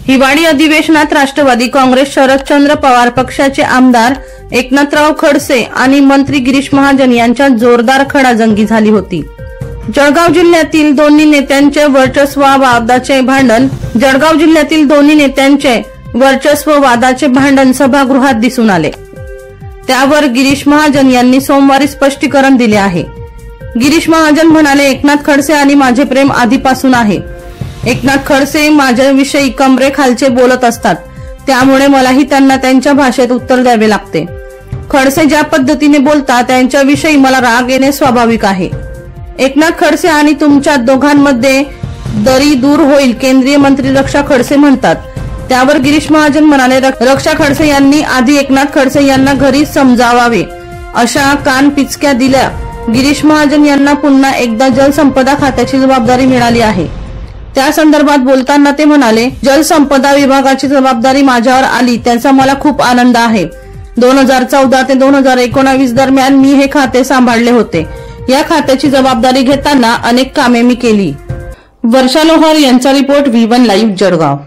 हिवाळी अधिवेशनात राष्ट्रवादी काँग्रेस शरदचंद्र पवार पक्षाचे आमदार एकनाथराव खडसे आणि मंत्री गिरीश महाजन यांच्यात जोरदार खडाजंगी झाली होती। जळगाव जिल्ह्यातील दोन्ही नेत्यांचे वर्चस्ववादाचे भांडण सभागृहात दिसून आले। त्यावर गिरीश महाजन यांनी सोमवारी स्पष्टीकरण दिले आहे। गिरीश महाजन म्हणाले, एकनाथ खडसे आणि माझे प्रेम आधीपासून आहे। एकनाथ खडसे माझ्याविषयी कमरे खालचे बोलत असतात, त्यामुळे मलाही त्यांना त्यांच्या भाषेत उत्तर द्यावे लागते। खडसे ज्या पद्धतीने बोलतात त्यांच्याविषयी मला राग येणे स्वाभाविक आहे। एकनाथ खडसे आणि तुमच्या दोघांमध्ये दरी दूर होईल, केंद्रीय मंत्री रक्षा खडसे म्हणतात। त्यावर गिरीश महाजन म्हणाले, रक्षा खडसे यांनी आधी एकनाथ खडसे यांना घरी समजावावे अशा कान पिचक्या दिल्या। गिरीश महाजन यांना पुन्हा एकदा जलसंपदा खात्याची जबाबदारी मिळाली आहे। त्या संदर्भात बोलताना ते म्हणाले, जलसंपदा विभागाची जबाबदारी माझ्यावर आली त्याचा मला खूप आनंद आहे। 2014 ते 2019 दरम्यान मी हे खाते सांभाळले होते। या खात्याची जबाबदारी घेताना अनेक कामे मी केली। वर्षा लोहार यांचा रिपोर्ट V1 लाईव्ह जळगाव।